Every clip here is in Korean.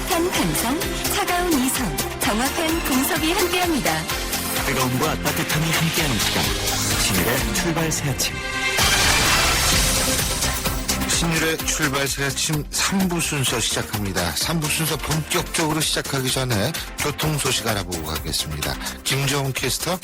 따뜻한 감성, 차가운 이성, 정확한 분석이 함께합니다. 뜨거움과 따뜻함이 함께하는 시간. 신일의 출발 새 아침. 신일의 출발 새 아침 3부 순서 시작합니다. 3부 순서 본격적으로 시작하기 전에 교통 소식 알아보고 가겠습니다. 김정은 캐스터.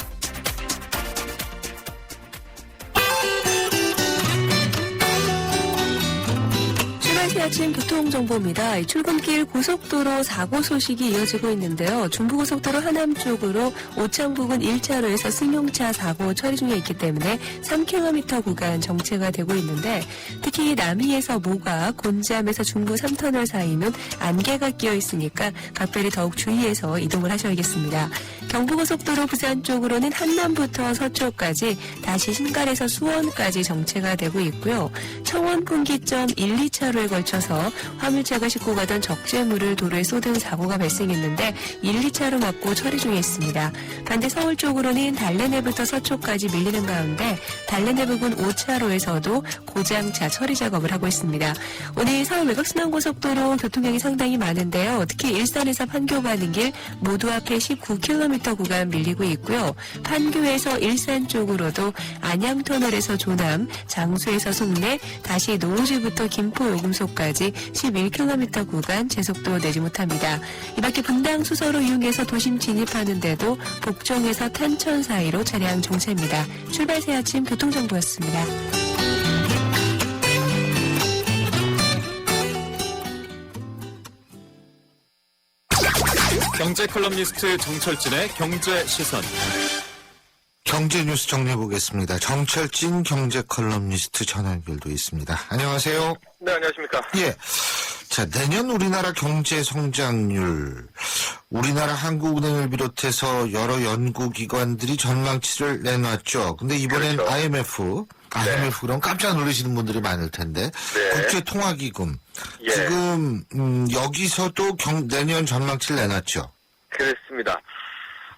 출발새 아침 교통정보입니다. 출근길 고속도로 사고 소식이 이어지고 있는데요. 중부고속도로 하남 쪽으로 오창 부근 1차로에서 승용차 사고 처리 중에 있기 때문에 3km 구간 정체가 되고 있는데 특히 남이에서 모가, 곤지암에서 중부 3터널 사이는 안개가 끼어 있으니까 각별히 더욱 주의해서 이동을 하셔야겠습니다. 경부고속도로 부산 쪽으로는 한남부터 서초까지 다시 신갈에서 수원까지 정체가 되고 있고요. 청원 분기점 1, 2차로에 걸쳐서 화물차가 싣고 가던 적재물을 도로에 쏟은 사고가 발생했는데 1, 2차로 막고 처리 중에 있습니다. 반대 서울 쪽으로는 달래내부터 서초까지 밀리는 가운데 달래내 부근 5차로에서도 고장차 처리 작업을 하고 있습니다. 오늘 서울 외곽순환고속도로 교통량이 상당히 많은데요. 특히 일산에서 판교 가는 길 모두 앞에 19km 구간 밀리고 있고요. 판교에서 일산 쪽으로도 안양터널에서 조남, 장수에서 송내, 다시 노오지부터 김포요금소까지 11km 구간 제속도 내지 못합니다. 이 밖에 분당 수서로 이용해서 도심 진입하는데도 복정에서 탄천 사이로 차량 정체입니다. 출발 새 아침 교통정보였습니다. 경제 컬럼니스트 정철진의 경제 시선. 경제 뉴스 정리해보겠습니다. 정철진 경제 컬럼니스트 전화 연결도 있습니다. 안녕하세요. 네, 안녕하십니까. 예. 자, 내년 우리나라 경제 성장률, 우리나라 한국은행을 비롯해서 여러 연구기관들이 전망치를 내놨죠. 근데 이번엔 그렇죠. IMF 그럼 깜짝 놀라시는 분들이 많을 텐데. 네. 국제통화기금. 예. 지금, 여기서도 내년 전망치를 내놨죠. 그렇습니다.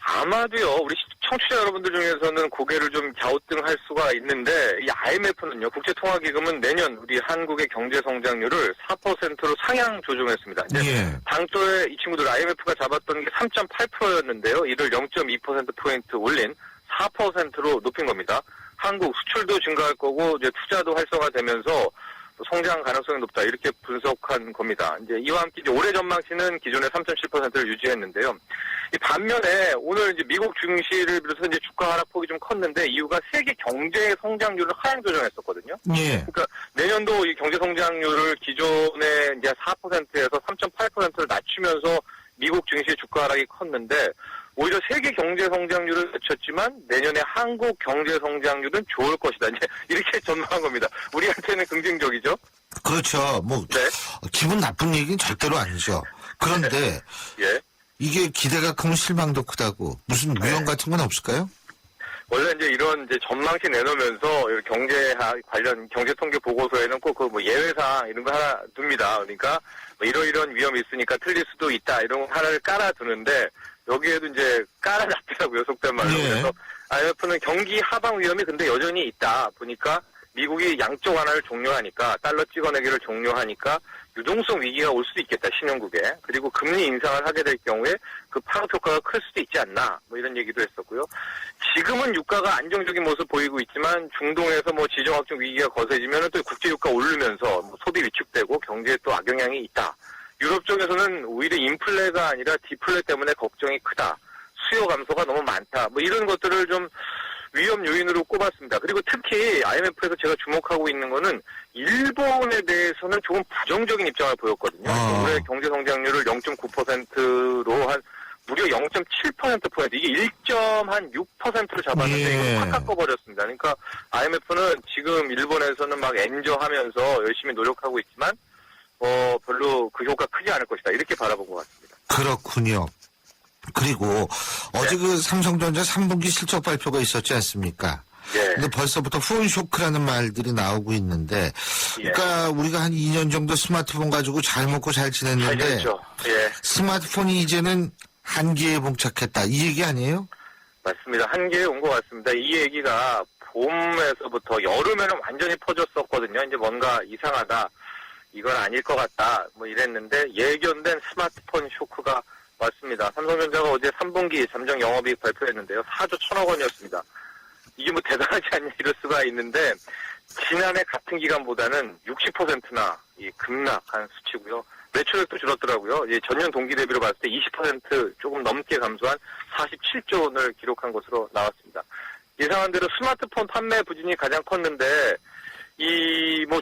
아마도요, 우리 청취자 여러분들 중에서는 고개를 좀 갸우뚱할 수가 있는데, 이 IMF는요, 국제통화기금은 내년 우리 한국의 경제 성장률을 4%로 상향 조정했습니다. 예. 당초에 이 친구들 IMF가 잡았던 게 3.8%였는데요. 이를 0.2%포인트 올린 4%로 높인 겁니다. 한국 수출도 증가할 거고, 이제 투자도 활성화되면서 성장 가능성이 높다. 이렇게 분석한 겁니다. 이제 이와 함께 이제 올해 전망치는 기존의 3.7%를 유지했는데요. 이 반면에 오늘 이제 미국 증시를 비롯해서 이제 주가 하락폭이 좀 컸는데 이유가 세계 경제 성장률을 하향 조정했었거든요. 예. 그러니까 내년도 이 경제 성장률을 기존의 이제 4%에서 3.8%를 낮추면서 미국 증시의 주가 하락이 컸는데 오히려 세계 경제 성장률을 낮췄지만 내년에 한국 경제 성장률은 좋을 것이다. 이제 이렇게 전망한 겁니다. 우리한테는 긍정적이죠. 그렇죠. 네. 기분 나쁜 얘기는 절대로 아니죠. 그런데, 예. 이게 기대가 크면 실망도 크다고 무슨 위험 같은 건 없을까요? 원래 이제 이런 이제 전망치 내놓으면서 경제학 관련 경제 통계 보고서에는 꼭 그 뭐 예외사항 이런 거 하나 둡니다. 그러니까 뭐 이런 위험이 있으니까 틀릴 수도 있다 이런 거 하나를 깔아두는데 여기에도 이제 깔아놨더라고요. 속된 말로. 예. 그래서 IMF는 경기 하방 위험이 근데 여전히 있다 보니까 미국이 양적 완화를 종료하니까 달러 찍어내기를 종료하니까 유동성 위기가 올 수도 있겠다, 신흥국에. 그리고 금리 인상을 하게 될 경우에 그 파급 효과가 클 수도 있지 않나, 뭐 이런 얘기도 했었고요. 지금은 유가가 안정적인 모습 보이고 있지만 중동에서 뭐 지정학적 위기가 거세지면 또 국제유가 오르면서 뭐 소비 위축되고 경제에 또 악영향이 있다. 유럽 쪽에서는 오히려 인플레가 아니라 디플레 때문에 걱정이 크다. 수요 감소가 너무 많다. 뭐 이런 것들을 좀 위험 요인으로 꼽았습니다. 그리고 특히 IMF에서 제가 주목하고 있는 거는 일본에 대해서는 조금 부정적인 입장을 보였거든요. 올해 경제 성장률을 0.9%로 한 무려 0.7%포인트, 이게 1.6%를 잡았는데 예. 이거 확 깎아버렸습니다. 그러니까 IMF는 지금 일본에서는 막 엔저하면서 열심히 노력하고 있지만 별로 그 효과 크지 않을 것이다. 이렇게 바라본 것 같습니다. 그렇군요. 그리고 어제 그 삼성전자 3분기 실적 발표가 있었지 않습니까? 예. 근데 벌써부터 후원 쇼크라는 말들이 나오고 있는데, 그러니까 우리가 한 2년 정도 스마트폰 가지고 잘 먹고 잘 지냈는데, 그렇죠. 예. 스마트폰이 이제는 한계에 봉착했다. 이 얘기 아니에요? 맞습니다. 한계에 온 것 같습니다. 이 얘기가 봄에서부터 여름에는 완전히 퍼졌었거든요. 이제 뭔가 이상하다. 이건 아닐 것 같다 뭐 이랬는데 예견된 스마트폰 쇼크가 왔습니다. 삼성전자가 어제 3분기 잠정 영업이익 발표했는데요. 4조 1천억 원이었습니다. 이게 뭐 대단하지 않냐 이럴 수가 있는데 지난해 같은 기간보다는 60%나 급락한 수치고요. 매출액도 줄었더라고요. 전년 동기 대비로 봤을 때 20% 조금 넘게 감소한 47조 원을 기록한 것으로 나왔습니다. 예상한 대로 스마트폰 판매 부진이 가장 컸는데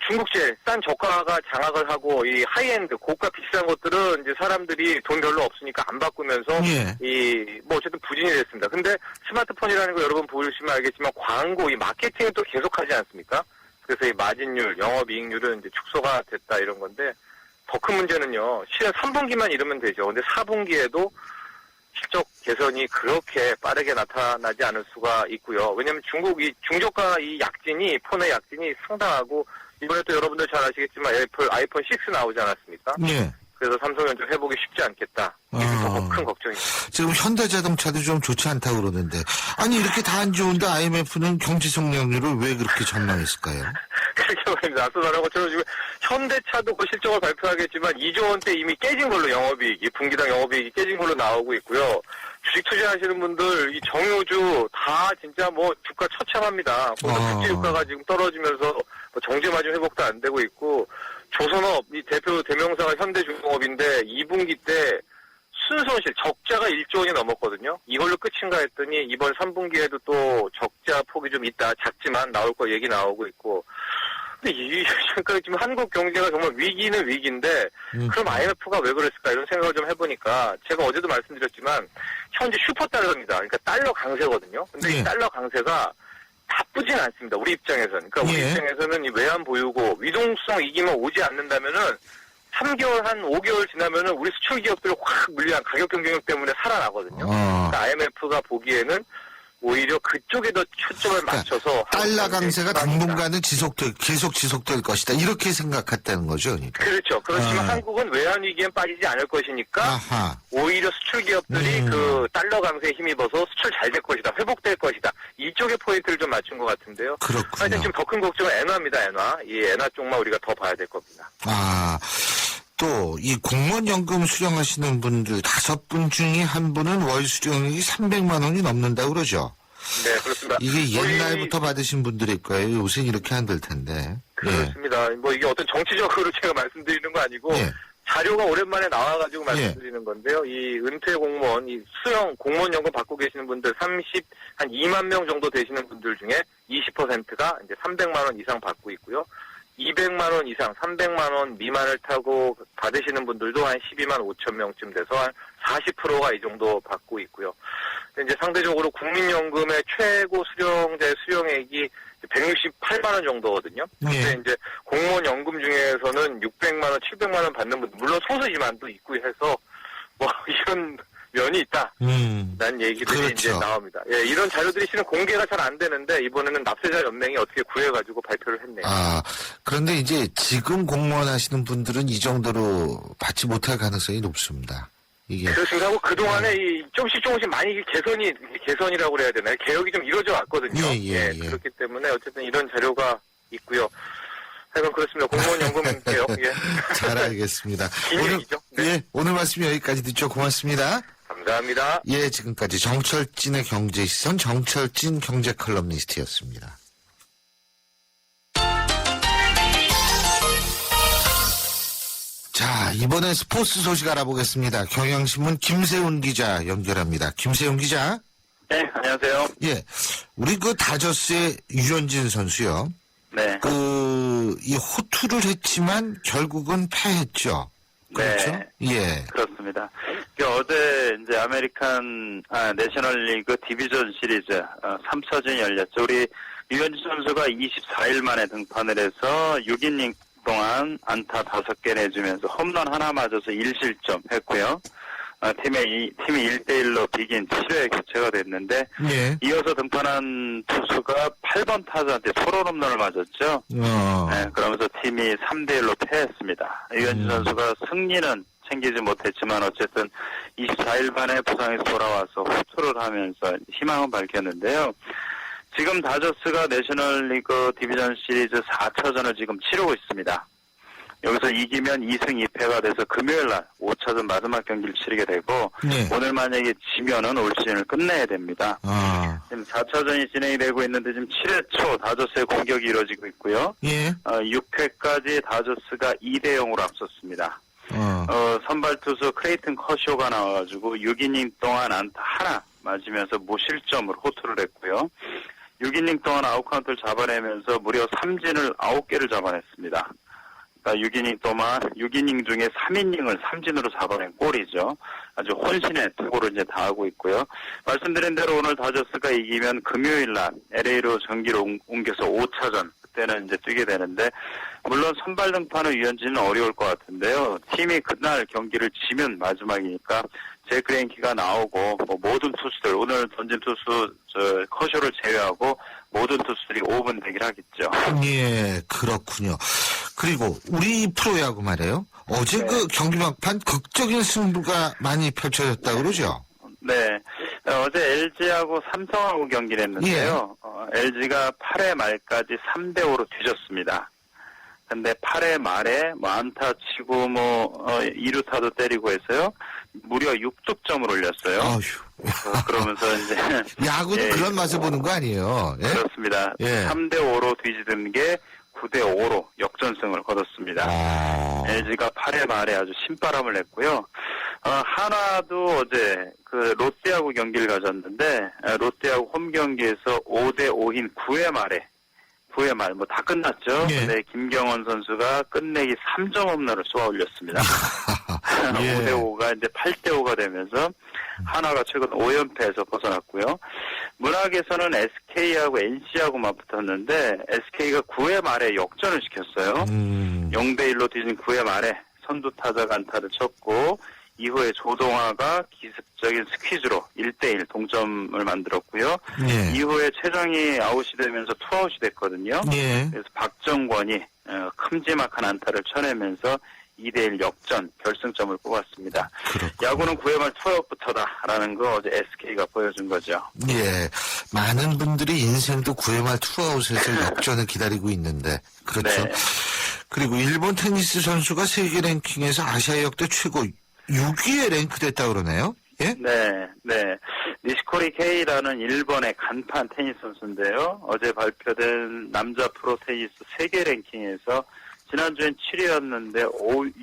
중국제 싼 저가가 장악을 하고 이 하이엔드 고가 비싼 것들은 이제 사람들이 돈 별로 없으니까 안 바꾸면서 예. 어쨌든 부진이 됐습니다. 근데 스마트폰이라는 거 여러분 보시면 알겠지만 광고 마케팅은 또 계속하지 않습니까? 그래서 이 마진율, 영업이익률은 이제 축소가 됐다 이런 건데 더 큰 문제는요. 실은 3분기만 이러면 되죠. 근데 4분기에도 실적 개선이 그렇게 빠르게 나타나지 않을 수가 있고요. 왜냐하면 중국 중저가 약진이 폰의 약진이 상당하고 이번에 또 여러분들 잘 아시겠지만 아이폰 6 나오지 않았습니까? 예. 그래서 삼성전자 회복이 쉽지 않겠다. 이게 더 큰 걱정입니다. 지금 현대자동차도 좀 좋지 않다고 그러는데 아니 이렇게 다 안 좋은데 IMF는 경제 성장률을 왜 그렇게 전망했을까요? 그렇게 말입니다. 앞서 말한 것처럼 지금 현대차도 그 실적을 발표하겠지만 2조 원대 이미 깨진 걸로 영업이익이 분기당 영업이익이 깨진 걸로 나오고 있고요. 주식 투자하시는 분들 이 정유주 다 진짜 뭐 주가 처참합니다. 국제 유가가 지금 떨어지면서 정제 마진 회복도 안 되고 있고 조선업 이 대표 대명사가 현대중공업인데 2분기 때 순손실 적자가 1조 원이 넘었거든요. 이걸로 끝인가 했더니 이번 3분기에도 또 적자 폭이 좀 있다. 작지만 나올 거 얘기 나오고 있고. 근데 그러니까 지금 한국 경제가 정말 위기는 위기인데 그럼 IMF가 왜 그랬을까 이런 생각을 좀 해보니까 제가 어제도 말씀드렸지만 현재 슈퍼달러입니다. 그러니까 달러 강세거든요. 근데 이 달러 강세가 나쁘진 않습니다. 우리 입장에서는. 그러니까 우리 입장에서는 이 외환 보유고 위동성 위기만 오지 않는다면은 3개월 한 5개월 지나면은 우리 수출 기업들이 확 물리한 가격 경쟁력 때문에 살아나거든요. 그러니까 IMF가 보기에는 오히려 그쪽에 더 초점을 맞춰서 달러 강세가 당분간은 계속 지속될 것이다. 이렇게 생각했다는 거죠. 그러니까. 그렇죠. 그렇지만 한국은 외환 위기엔 빠지지 않을 것이니까 오히려 수출 기업들이 그 달러 강세에 힘입어서 수출 잘 될 것이다. 회복될 것이다. 이쪽에 포인트를 좀 맞춘 것 같은데요. 그렇군요. 하여튼 지금 더 큰 걱정은 엔화입니다. 엔화. 이 엔화 쪽만 우리가 더 봐야 될 겁니다. 또 이 공무원연금 수령하시는 분들 5분 중에 한 분은 월 수령액이 300만 원이 넘는다고 그러죠. 네, 그렇습니다. 이게 옛날부터 받으신 분들일 거예요. 요새는 이렇게 안 될 텐데. 그렇습니다. 뭐 이게 어떤 정치적으로 제가 말씀드리는 거 아니고 자료가 오랜만에 나와가지고 말씀드리는 건데요. 이 은퇴 공무원, 이 수령 공무원연금 받고 계시는 분들 한 2만 명 정도 되시는 분들 중에 20%가 이제 300만 원 이상 받고 있고요. 200만 원 이상, 300만 원 미만을 타고 받으시는 분들도 한 12만 5천 명쯤 돼서 한 40%가 이 정도 받고 있고요. 이제 상대적으로 국민연금의 최고 수령자의 수령액이 168만 원 정도거든요. 근데 이제 공무원 연금 중에서는 600만 원, 700만 원 받는 분들, 물론 소수지만 또 있고 해서 뭐 이런 면이 있다. 라는 얘기들이 이제 나옵니다. 예, 이런 자료들이 실은 공개가 잘 안 되는데 이번에는 납세자 연맹이 어떻게 구해가지고 발표를 했네요. 그런데 이제 지금 공무원 하시는 분들은 이 정도로 받지 못할 가능성이 높습니다. 이게. 그렇습니다. 하고 그동안에 조금씩 많이 개선이라고 그래야 되나요? 개혁이 좀 이루어져 왔거든요. 그렇기 때문에 어쨌든 이런 자료가 있고요. 하여간 그렇습니다. 공무원 연금 개혁. 잘 알겠습니다. 얘기죠. 오늘 말씀 여기까지 듣죠. 고맙습니다. 감사합니다. 지금까지 정철진의 경제시선 정철진 경제 컬럼니스트였습니다. 자, 이번엔 스포츠 소식 알아보겠습니다. 경향신문 김세훈 기자 연결합니다. 김세훈 기자. 네, 안녕하세요. 우리 다저스의 유현진 선수요. 네. 이 호투를 했지만 결국은 패했죠. 그렇죠? 네. 그렇습니다. 어제 이제 내셔널리그 디비전 시리즈 3차전이 열렸죠. 우리 유현진 선수가 24일 만에 등판을 해서 6이닝 동안 안타 5개 내주면서 홈런 하나 맞아서 1실점 했고요. 팀이 1대1로 비긴 7회 교체가 됐는데 이어서 등판한 투수가 8번 타자한테 소로 홈런을 맞았죠. 그러면서 팀이 3대1로 패했습니다. 유현진 선수가 승리는 챙기지 못했지만 어쨌든 24일 만에 부상에서 돌아와서 호투를 하면서 희망을 밝혔는데요. 지금 다저스가 내셔널리그 디비전 시리즈 4차전을 지금 치르고 있습니다. 여기서 이기면 2승 2패가 돼서 금요일 날 5차전 마지막 경기를 치르게 되고 네. 오늘 만약에 지면은 올 시즌을 끝내야 됩니다. 아, 지금 4차전이 진행이 되고 있는데 지금 7회 초 다저스의 공격이 이루어지고 있고요. 예. 6회까지 다저스가 2대 0으로 앞섰습니다. 선발 투수 크레이튼 커쇼가 나와가지고 6이닝 동안 안타 하나 맞으면서 무실점으로 호투를 했고요. 6이닝 동안 아웃카운트를 잡아내면서 무려 삼진을 9개를 잡아냈습니다. 그러니까 6이닝 중에 3이닝을 삼진으로 잡아낸 꼴이죠. 아주 혼신의 투구를 이제 다하고 있고요. 말씀드린 대로 오늘 다저스가 이기면 금요일 날 LA로 전기를 옮겨서 5차전 그때는 이제 뛰게 되는데 물론 선발 등판의 유현진은 어려울 것 같은데요. 팀이 그날 경기를 지면 마지막이니까 잭 그레인키가 나오고 뭐 모든 투수들 오늘 던진 투수 커쇼를 제외하고 모든 투수들이 5분 대기를 하겠죠. 예, 그렇군요. 그리고 우리 프로야구 말이에요. 어제 네. 그 경기 막판 극적인 승부가 많이 펼쳐졌다 그러죠? 네. 어제 LG하고 삼성하고 경기를 했는데요. LG가 8회 말까지 3대5로 뒤졌습니다. 근데 8회 말에 뭐 안타 치고 2루타도 때리고 해서요. 무려 6득점을 올렸어요. 아휴. 그러면서 이제 야구도 예. 그런 맛을 보는 거 아니에요? 예? 그렇습니다. 예. 3대5로 뒤지던 게 9대5로 역전승을 거뒀습니다. 아. LG가 8회 말에 아주 신바람을 냈고요. 하나도 어제 그 롯데하고 경기를 가졌는데 롯데하고 홈 경기에서 5대5인 9회 말 뭐 다 끝났죠. 예. 근데 김경원 선수가 끝내기 3점 홈런을 쏘아 올렸습니다. 예. 5대5가 이제 8대5가 되면서 하나가 최근 5연패에서 벗어났고요. 문학에서는 SK하고 NC하고 맞붙었는데 SK가 9회 말에 역전을 시켰어요. 0대1로 뒤진 9회 말에 선두 타자가 안타를 쳤고 이후에 조동화가 기습적인 스퀴즈로 1대1 동점을 만들었고요. 예. 이후에 최정이 아웃이 되면서 투아웃이 됐거든요. 예. 그래서 박정권이 큼지막한 안타를 쳐내면서 2대1 역전 결승점을 뽑았습니다. 그렇군요. 야구는 9회 말 투아웃부터다라는 거 어제 SK가 보여준 거죠. 예. 많은 분들이 인생도 9회 말 투아웃에서 역전을 기다리고 있는데. 그렇죠. 네. 그리고 일본 테니스 선수가 세계 랭킹에서 아시아 역대 최고 6위에 랭크됐다 그러네요. 예? 네. 니시코리 케이라는 일본의 간판 테니스 선수인데요. 어제 발표된 남자 프로 테니스 세계 랭킹에서 지난주엔 7위였는데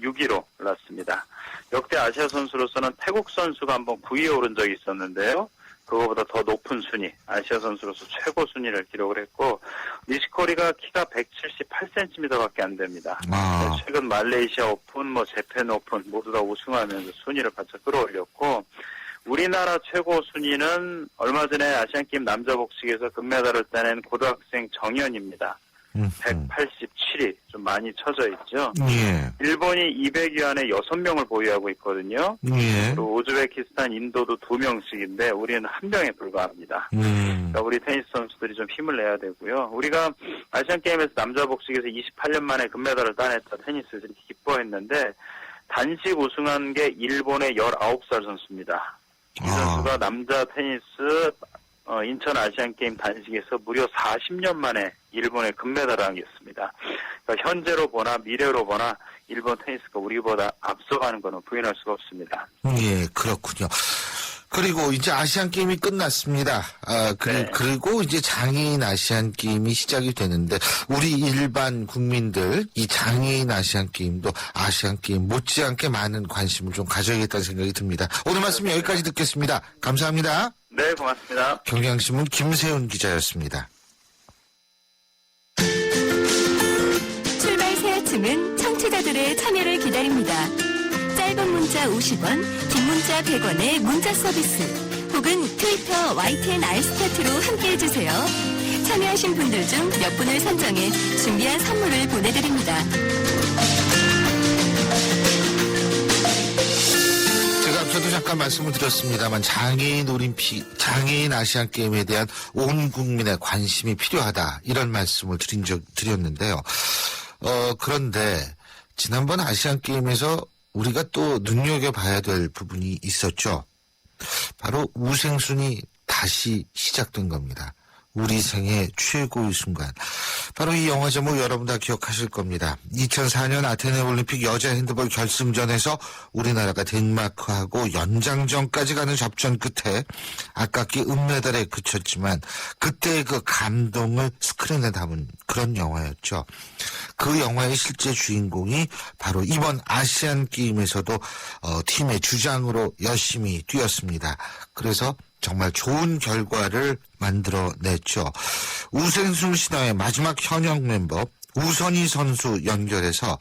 6위로 올랐습니다. 역대 아시아 선수로서는 태국 선수가 한번 9위에 오른 적이 있었는데요. 그거보다 더 높은 순위, 아시아 선수로서 최고 순위를 기록을 했고 니시코리가 키가 178cm밖에 안 됩니다. 아. 최근 말레이시아 오픈, 재팬 오픈 모두 다 우승하면서 순위를 바짝 끌어올렸고 우리나라 최고 순위는 얼마 전에 아시안게임 남자 복식에서 금메달을 따낸 고등학생 정현입니다. 187위, 좀 많이 처져 있죠. 예. 일본이 200위 안에 6명을 보유하고 있거든요. 예. 그리고 우즈베키스탄, 인도도 2명씩인데 우리는 1명에 불과합니다. 그러니까 우리 테니스 선수들이 좀 힘을 내야 되고요. 우리가 아시안게임에서 남자 복식에서 28년 만에 금메달을 따냈다 테니스를 이렇게 기뻐했는데 단식 우승한 게 일본의 19살 선수입니다. 이 선수가 남자 테니스 인천 아시안게임 단식에서 무려 40년 만에 일본의 금메달을 안겼습니다. 그러니까 현재로 보나 미래로 보나 일본 테니스가 우리보다 앞서가는 것은 부인할 수가 없습니다. 예, 그렇군요. 그리고 이제 아시안 게임이 끝났습니다. 네. 그리고 이제 장애인 아시안 게임이 시작이 되는데 우리 일반 국민들 이 장애인 아시안 게임도 아시안 게임 못지않게 많은 관심을 좀 가져야겠다는 생각이 듭니다. 오늘 말씀 여기까지 듣겠습니다. 감사합니다. 네, 고맙습니다. 경향신문 김세훈 기자였습니다. 출발 새 아침은 청취자들의 참여를 기다립니다. 짧은 문자 50원, 긴 문자 100원의 문자 서비스 혹은 트위터 YTN 알스타트로 함께해주세요. 참여하신 분들 중 몇 분을 선정해 준비한 선물을 보내드립니다. 제가 앞서도 잠깐 말씀을 드렸습니다만 장애인 아시안 게임에 대한 온 국민의 관심이 필요하다 이런 말씀을 드렸는데요. 그런데 지난번 아시안 게임에서 우리가 또 눈여겨봐야 될 부분이 있었죠. 바로 우생순이 다시 시작된 겁니다. 우리 생애 최고의 순간. 바로 이 영화 제목 여러분 다 기억하실 겁니다. 2004년 아테네 올림픽 여자 핸드볼 결승전에서 우리나라가 덴마크하고 연장전까지 가는 접전 끝에 아깝게 은메달에 그쳤지만 그때의 그 감동을 스크린에 담은 그런 영화였죠. 그 영화의 실제 주인공이 바로 이번 아시안 게임에서도 팀의 주장으로 열심히 뛰었습니다. 그래서 정말 좋은 결과를 만들어냈죠. 우생순 신화의 마지막 현역 멤버 우선희 선수 연결해서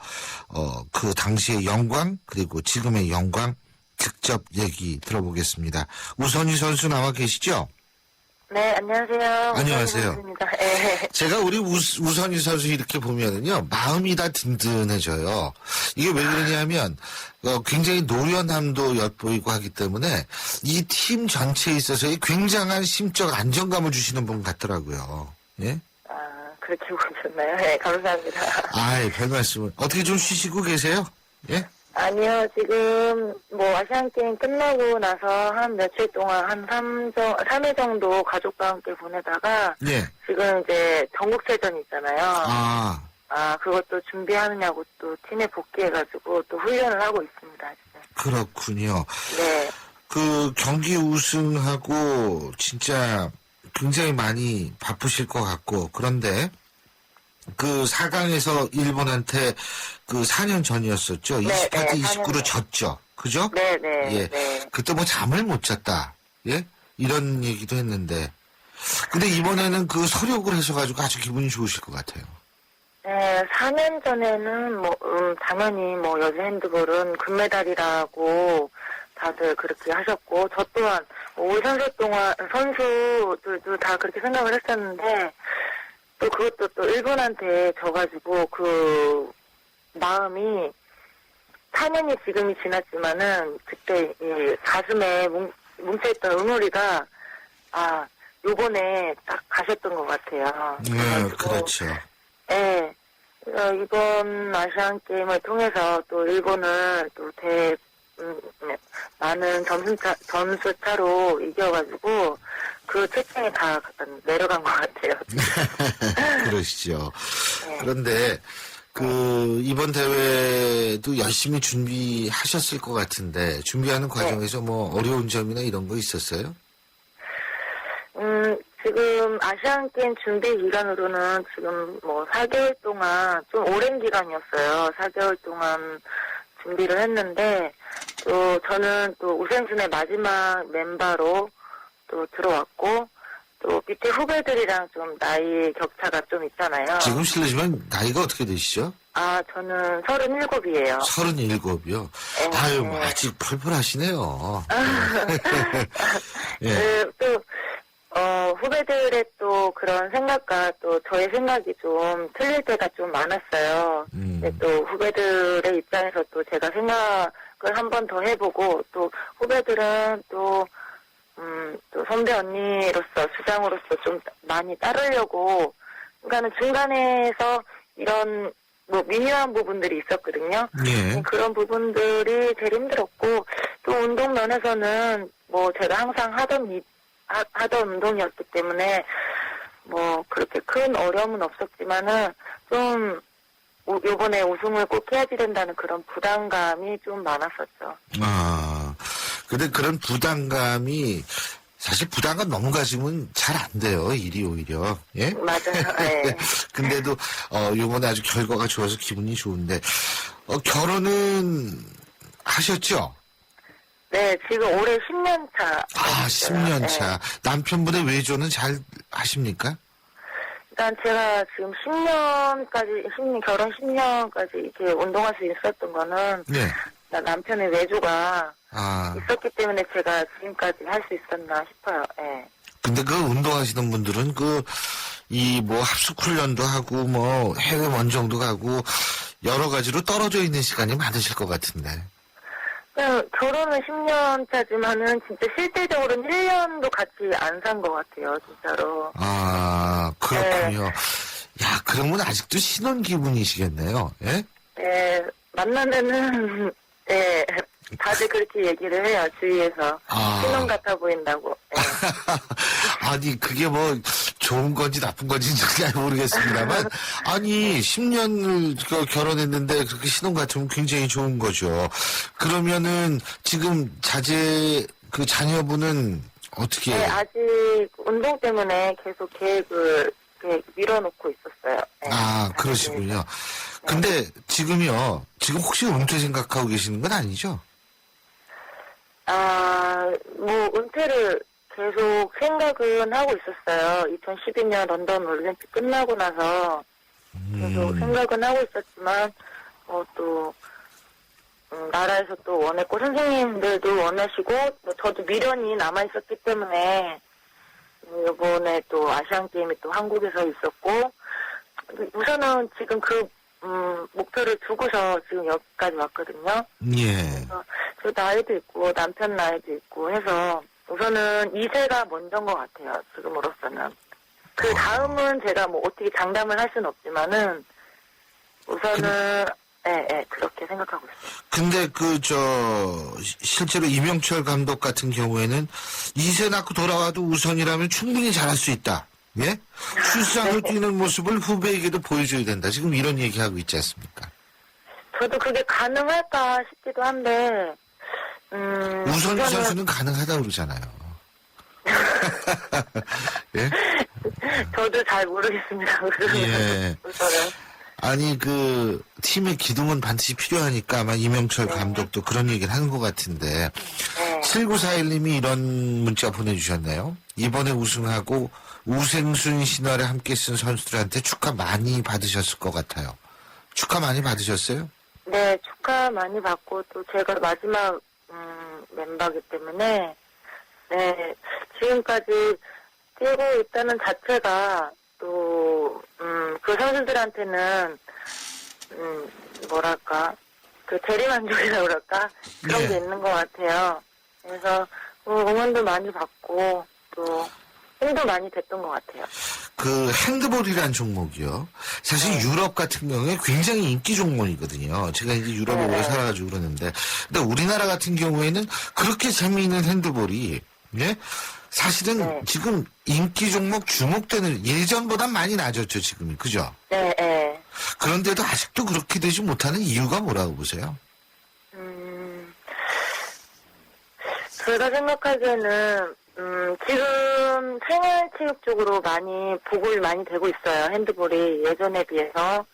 그 당시의 영광 그리고 지금의 영광 직접 얘기 들어보겠습니다. 우선희 선수 나와 계시죠? 네, 안녕하세요. 안녕하세요. 우선입니다. 네. 제가 우리 우선희 선수 이렇게 보면은요, 마음이 다 든든해져요. 이게 왜 그러냐면, 굉장히 노련함도 엿보이고 하기 때문에 이 팀 전체에 있어서의 굉장한 심적 안정감을 주시는 분 같더라고요. 예? 아, 그렇게 보셨나요? 네, 감사합니다. 아이, 별 말씀을. 어떻게 좀 쉬시고 계세요? 예? 아니요, 지금, 아시안게임 끝나고 나서 한 며칠 동안 한 3일 정도 가족과 함께 보내다가, 예. 지금 이제 전국체전 있잖아요. 그것도 준비하느냐고 또 팀에 복귀해가지고 또 훈련을 하고 있습니다, 지금. 그렇군요. 네. 그 경기 우승하고 진짜 굉장히 많이 바쁘실 것 같고, 그런데 그 4강에서 일본한테 그 4년 전이었었죠. 네, 28대 네, 29로 4년 졌죠. 그죠? 네네. 예. 네. 그때 뭐 잠을 못 잤다. 예? 이런 얘기도 했는데. 근데 이번에는 그 서력을 하셔가지고 아주 기분이 좋으실 것 같아요. 네, 4년 전에는 당연히 여자 핸드볼은 금메달이라고 다들 그렇게 하셨고, 저 또한 올 선수들도 다 그렇게 생각을 했었는데, 또 그것도 또 일본한테 져가지고 그 마음이 4년이 지금이 지났지만은 그때 이 가슴에 뭉쳐있던 응어리가 요번에 딱 가셨던 것 같아요. 네, 그렇죠. 네. 이번 아시안 게임을 통해서 또 일본을 또 많은 점수차로 이겨가지고 그 채팅이 다 내려간 것 같아요. 그러시죠. 네. 그런데 그 이번 대회도 열심히 준비하셨을 것 같은데 준비하는 과정에서 뭐 어려운 점이나 이런 거 있었어요? 지금 아시안게임 준비 기간으로는 지금 4개월 동안 좀 오랜 기간이었어요. 4개월 동안 준비를 했는데 또 저는 또 우생순의 마지막 멤버로 또 들어왔고 또 밑에 후배들이랑 좀 나이 격차가 좀 있잖아요. 지금 실례지만 나이가 어떻게 되시죠? 저는 37이에요. 37이요? 네. 아유, 뭐 아직 펄펄하시네요. 예. 후배들의 또 그런 생각과 또 저의 생각이 좀 틀릴 때가 좀 많았어요. 근데 또 후배들의 입장에서 또 제가 생각을 한 번 더 해보고 또 후배들은 또 선배 언니로서 수장으로서 좀 많이 따르려고 그러니까는 중간에서 이런 미묘한 부분들이 있었거든요. 예. 그런 부분들이 제일 힘들었고 또 운동 면에서는 제가 항상 하던 운동이었기 때문에 그렇게 큰 어려움은 없었지만은 좀 요번에 우승을 꼭 해야지 된다는 그런 부담감이 좀 많았었죠. 근데 그런 부담감이 사실 부담감 너무 가지면 잘 안 돼요, 일이 오히려. 예? 맞아요. 네. 근데도 요번에 아주 결과가 좋아서 기분이 좋은데 결혼은 하셨죠? 네, 지금 올해 10년 차. 10년 차. 네. 남편분의 외조는 잘 하십니까? 일단 제가 지금 결혼 10년까지 이렇게 운동할 수 있었던 거는 네. 남편의 외조가 아. 있었기 때문에 제가 지금까지 할 수 있었나 싶어요. 예. 근데 그 운동하시는 분들은 합숙 훈련도 하고 해외 원정도 가고 여러 가지로 떨어져 있는 시간이 많으실 것 같은데. 결혼은 10년 차지만은 진짜 실질적으로는 1년도 같이 안 산 것 같아요, 진짜로. 그렇군요. 야, 그러면 아직도 신혼 기분이시겠네요, 예? 네, 만나면은, 네, 다들 그렇게 얘기를 해요, 주위에서. 신혼 같아 보인다고. 네. 아니, 그게 좋은 건지 나쁜 건지 잘 모르겠습니다만, 아니, 10년을 결혼했는데 그렇게 신혼 같으면 굉장히 좋은 거죠. 그러면은 지금 자녀분은 어떻게. 네, 아직 운동 때문에 계속 계획을 밀어놓고 있었어요. 네. 아, 그러시군요. 근데 지금 혹시 은퇴 생각하고 계시는 건 아니죠? 뭐, 은퇴를 계속 생각은 하고 있었어요. 2012년 런던 올림픽 끝나고 나서 계속 생각은 하고 있었지만, 나라에서 또 원했고, 선생님들도 원하시고, 저도 미련이 남아있었기 때문에, 이번에 또 아시안게임이 또 한국에서 있었고, 우선은 지금 목표를 두고서 지금 여기까지 왔거든요. 예. 저 나이도 있고, 남편 나이도 있고 해서, 우선은 2세가 먼저인 것 같아요, 지금으로서는. 그 다음은 제가 뭐 어떻게 장담을 할 수는 없지만은, 우선은, 그렇게 생각하고 있어요. 근데 실제로 이명철 감독 같은 경우에는 2세 낳고 돌아와도 우선이라면 충분히 잘할 수 있다. 예? 출산을 뛰는 모습을 후배에게도 보여줘야 된다. 지금 이런 얘기하고 있지 않습니까? 저도 그게 가능할까 싶기도 한데, 우선희 선수는 가능하다고 그러잖아요. 예? 저도 잘 모르겠습니다. 예. 우선은. 아니, 팀의 기둥은 반드시 필요하니까 아마 이명철 감독도 그런 얘기를 하는 것 같은데, 7941님이 이런 문자 보내주셨네요. 이번에 우승하고 우생순 신화를 함께 쓴 선수들한테 축하 많이 받으셨을 것 같아요. 축하 많이 받으셨어요? 네, 축하 많이 받고, 또 제가 마지막, 멤버이기 때문에, 네, 지금까지 뛰고 있다는 자체가, 또, 그 선수들한테는, 대리만족이라 그럴까? 그런 네. 게 있는 것 같아요. 그래서, 응원도 많이 받고, 또, 힘도 많이 됐던 것 같아요. 핸드볼이란 종목이요. 사실 유럽 같은 경우에 굉장히 인기 종목이거든요. 제가 이제 유럽에 오래 살아가지고 그러는데. 근데 우리나라 같은 경우에는 그렇게 재미있는 핸드볼이, 예? 사실은 지금 인기 종목 주목되는 예전보다 많이 낮았죠, 지금이. 그죠? 네. 그런데도 아직도 그렇게 되지 못하는 이유가 뭐라고 보세요? 제가 생각하기에는, 지금 생활체육 쪽으로 보급이 많이 되고 있어요. 핸드볼이 예전에 비해서.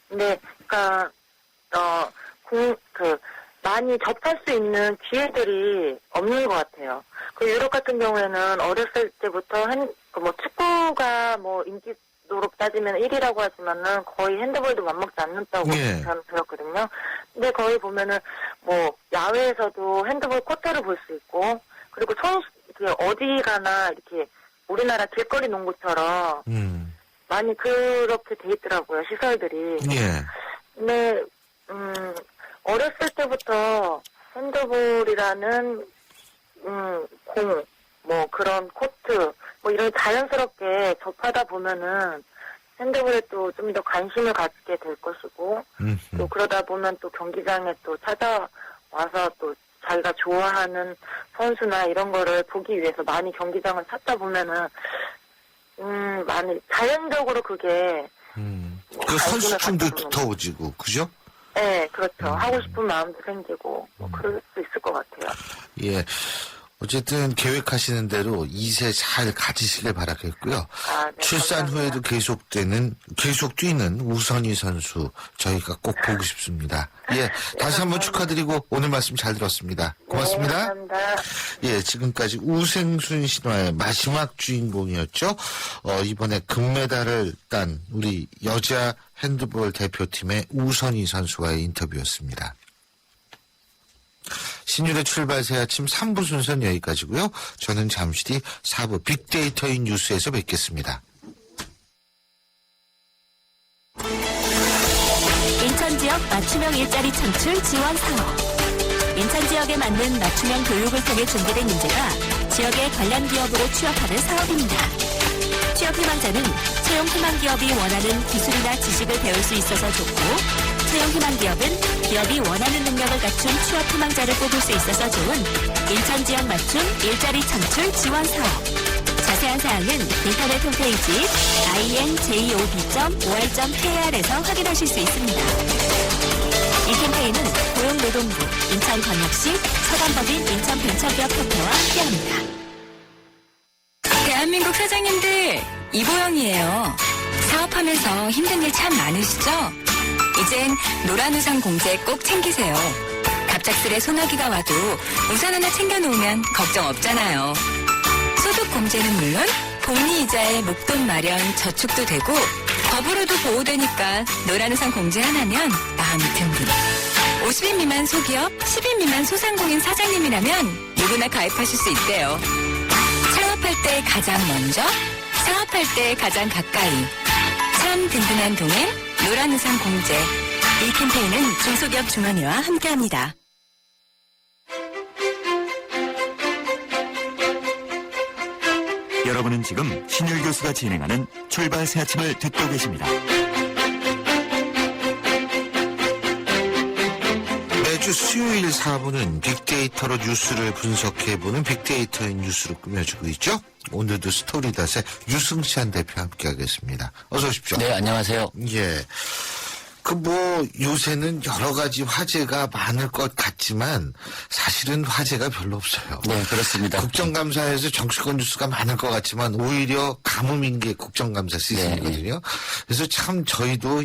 근데, 많이 접할 수 있는 기회들이 없는 것 같아요. 유럽 같은 경우에는 어렸을 때부터 축구가 인기도로 따지면 1위라고 하지만은 거의 핸드볼도 만먹지 않는다고 저는 들었거든요. 근데 거의 보면은 야외에서도 핸드볼 코트를 볼 수 있고, 그리고 어디 가나 이렇게 우리나라 길거리 농구처럼 많이 그렇게 돼 있더라고요, 시설들이. 예. 근데 어렸을 때부터 핸드볼이라는 그런 코트 이런 자연스럽게 접하다 보면은 핸드볼에 또 좀 더 관심을 갖게 될 것이고 또 그러다 보면 또 경기장에 또 찾아와서 또 자기가 좋아하는 선수나 이런 거를 보기 위해서 많이 경기장을 찾다 보면은 많이 자연적으로 그게 선수층도 두터워지고, 그죠? 네, 그렇죠. 하고 싶은 마음도 생기고 그럴 수 있을 것 같아요. 예. 어쨌든 계획하시는 대로 2세 잘 가지시길 바라겠고요. 네, 출산 감사합니다. 후에도 계속 뛰는 우선희 선수 저희가 꼭 보고 싶습니다. 예, 다시 한번 축하드리고 오늘 말씀 잘 들었습니다. 고맙습니다. 네, 감사합니다. 예, 지금까지 우생순 신화의 마지막 주인공이었죠. 이번에 금메달을 딴 우리 여자 핸드볼 대표팀의 우선희 선수와의 인터뷰였습니다. 신율의 출발 새 아침 3부 순서는 여기까지고요. 저는 잠시 뒤 4부 빅데이터인 뉴스에서 뵙겠습니다. 인천 지역 맞춤형 일자리 창출 지원 사업. 인천 지역에 맞는 맞춤형 교육을 통해 준비된 인재가 지역의 관련 기업으로 취업하는 사업입니다. 취업 희망자는 채용 희망 기업이 원하는 기술이나 지식을 배울 수 있어서 좋고, 채용 희망 기업은 기업이 원하는 능력을 갖춘 취업 희망자를 뽑을 수 있어서 좋은 인천 지역 맞춤 일자리 창출 지원 사업. 자세한 자세한 사항은 인터넷 홈페이지 injob.or.kr에서 확인하실 수 있습니다. 이 캠페인은 고용노동부, 인천광역시, 서간법인 인천벤처기업협회와 함께합니다. 대한민국 사장님들, 이보영이에요. 사업하면서 힘든 일 참 많으시죠? 이젠 노란 우산 공제 꼭 챙기세요. 갑작스레 소나기가 와도 우산 하나 챙겨놓으면 걱정 없잖아요. 소득 공제는 물론 복리 이자에 목돈 마련 저축도 되고 법으로도 보호되니까 노란 우산 공제 하나면 마음이 든든. 50인 미만 소기업, 10인 미만 소상공인 사장님이라면 누구나 가입하실 수 있대요. 창업할 때 가장 먼저, 사업할 때 가장 가까이. 참 든든한 동행, 노란 우산 공제. 이 캠페인은 중소기업 중앙회와 함께합니다. 여러분은 지금 신율 교수가 진행하는 출발 새 아침을 듣고 계십니다. 매주 수요일 4부는 빅데이터로 뉴스를 분석해보는 빅데이터인 뉴스로 꾸며지고 있죠. 오늘도 스토리닷의 유승찬 대표 함께하겠습니다. 어서 오십시오. 네, 안녕하세요. 예. 요새는 여러 가지 화제가 많을 것 같지만 사실은 화제가 별로 없어요. 네, 그렇습니다. 국정감사에서 정치권 뉴스가 많을 것 같지만 오히려 가뭄인 게 국정감사 시즌이거든요. 그래서 참 저희도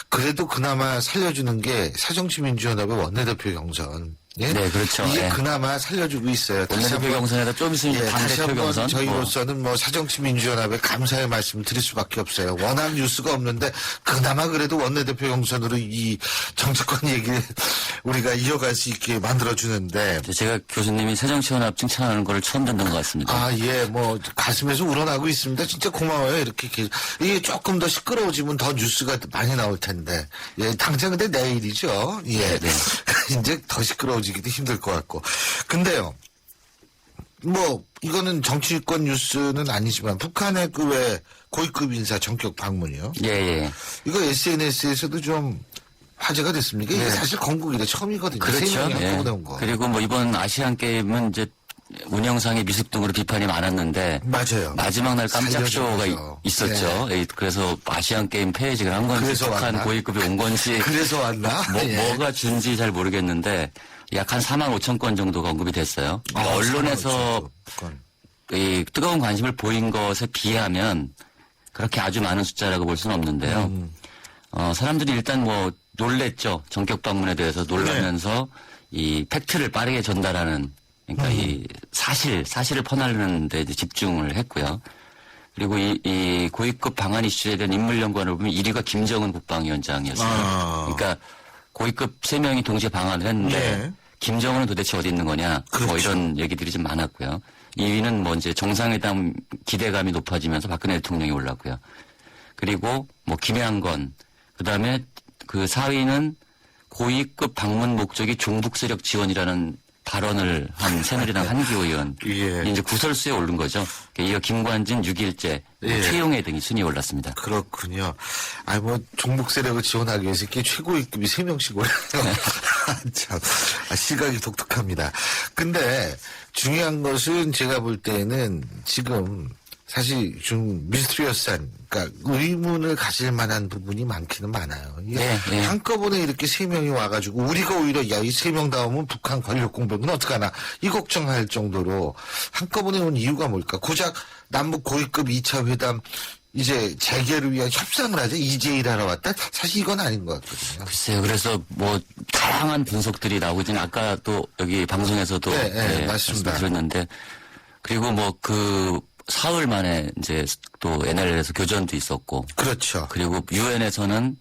그래도 그나마 살려주는 게 새정치민주연합의 원내대표 경선. 예? 네, 그렇죠. 이게 예. 그나마 살려주고 있어요. 원내대표 경선에다 좀 있으면 예, 다시 당대표 한번 경선. 저희로서는 새정치민주연합에 감사의 말씀을 드릴 수밖에 없어요. 워낙 뉴스가 없는데 그나마 그래도 원내대표 경선으로 이 정치권 얘기를 우리가 이어갈 수 있게 만들어주는데. 제가 교수님이 새정치연합 칭찬하는 거를 처음 듣는 것 같습니다. 아, 예, 가슴에서 우러나고 있습니다. 진짜 고마워요. 이렇게. 이게 조금 더 시끄러워지면 더 뉴스가 많이 나올 텐데. 예, 당장 근데 내일이죠. 예. 네. 이제 더 시끄러워지기도 힘들 것 같고. 근데요. 이거는 정치권 뉴스는 아니지만 북한의 왜 고위급 인사 전격 방문이요. 예, 예. 이거 SNS에서도 좀 화제가 됐습니까? 이게 사실 건국 이래 처음이거든요. 그렇죠. 세 명이 예. 한꺼번에 온 거. 그리고 이번 아시안 게임은 이제 운영상의 미숙 등으로 비판이 많았는데 맞아요. 마지막 날 깜짝 쇼가 살려주면서. 있었죠. 예, 그래서 아시안 게임 폐회직을 한 건지 그래서 북한 왔나? 고위급이 온 건지 그래서 왔나? 예. 뭐가 준지 잘 모르겠는데 약 한 4만 5천 건 정도가 언급이 됐어요. 언론에서 4만 5천 건. 이 뜨거운 관심을 보인 것에 비하면 그렇게 아주 많은 숫자라고 볼 수는 없는데요. 사람들이 일단 놀랬죠. 전격 방문에 대해서 놀라면서 이 팩트를 빠르게 전달하는 그러니까 이 사실을 퍼나르는 데 이제 집중을 했고요. 그리고 이 고위급 방한 이슈에 대한 인물 연관을 보면 1위가 김정은 국방위원장이었어요. 그러니까 고위급 3명이 동시에 방한을 했는데 네. 김정은은 도대체 어디 있는 거냐. 그렇죠. 이런 얘기들이 좀 많았고요. 2위는 이제 정상회담 기대감이 높아지면서 박근혜 대통령이 올랐고요. 그리고 김양건, 그다음에 그 4위는 고위급 방문 목적이 종북 세력 지원이라는 발언을 한 새누리당 한기호 의원. 예. 이제 구설수에 오른 거죠. 이어 김관진, 6.1제, 예. 최용해 등이 순위에 올랐습니다. 그렇군요. 종북 세력을 지원하기 위해서 이렇게 최고위급이 3명씩 올라요. 참, 시각이 독특합니다. 근데 중요한 것은 제가 볼 때는 지금 사실 좀 미스터리어스한, 그러니까 의문을 가질 만한 부분이 많기는 많아요. 이게 네. 한꺼번에 이렇게 3명이 와가지고 우리가 오히려 이 3명 다 오면 북한 권력 공백은 어떡하나 이 걱정할 정도로 한꺼번에 온 이유가 뭘까? 고작 남북 고위급 2차 회담 이제 재개를 위한 협상을 하자 이제일 하러 왔다? 사실 이건 아닌 것 같거든요. 글쎄요. 그래서 다양한 분석들이 나오고 있는 아까 또 여기 방송에서도 네, 맞습니다. 말씀드렸는데 그리고 사흘 만에 이제 또 NLL에서 교전도 있었고. 그렇죠. 그리고 유엔에서는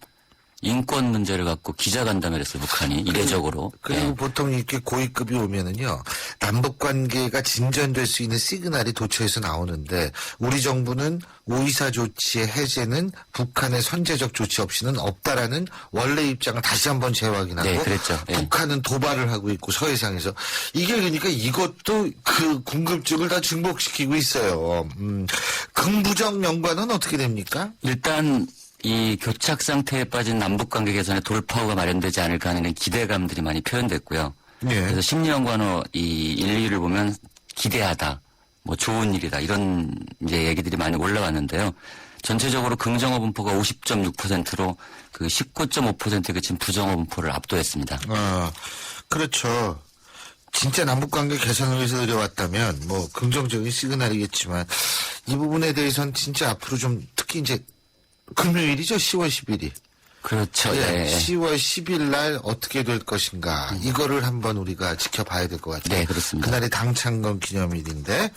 인권 문제를 갖고 기자간담회를 했어요, 북한이. 이례적으로. 그리고 보통 이렇게 고위급이 오면은요, 남북 관계가 진전될 수 있는 시그널이 도처에서 나오는데, 우리 정부는 5.24 조치의 해제는 북한의 선제적 조치 없이는 없다라는 원래 입장을 다시 한번 재확인하고, 네, 그랬죠. 예. 북한은 도발을 하고 있고, 서해상에서. 이게 그러니까 이것도 그 궁금증을 다 증폭시키고 있어요. 긍부정 연관은 어떻게 됩니까? 일단 이 교착 상태에 빠진 남북 관계 개선의 돌파구가 마련되지 않을까 하는 기대감들이 많이 표현됐고요. 예. 그래서 심리연관어 이 1, 2를 보면 기대하다, 뭐 좋은 일이다 이런 이제 얘기들이 많이 올라왔는데요. 전체적으로 긍정어 분포가 50.6%로 그 19.5%에 그친 부정어 분포를 압도했습니다. 그렇죠. 진짜 남북관계 개선을 위해서 들여왔다면 뭐 긍정적인 시그널이겠지만 이 부분에 대해서는 진짜 앞으로 좀 특히 이제 금요일이죠. 10월 10일이. 그렇죠. 네. 예. 10월 10일 날 어떻게 될 것인가 이거를 한번 우리가 지켜봐야 될 것 같아요. 네, 그렇습니다. 그날이 당창건 기념일인데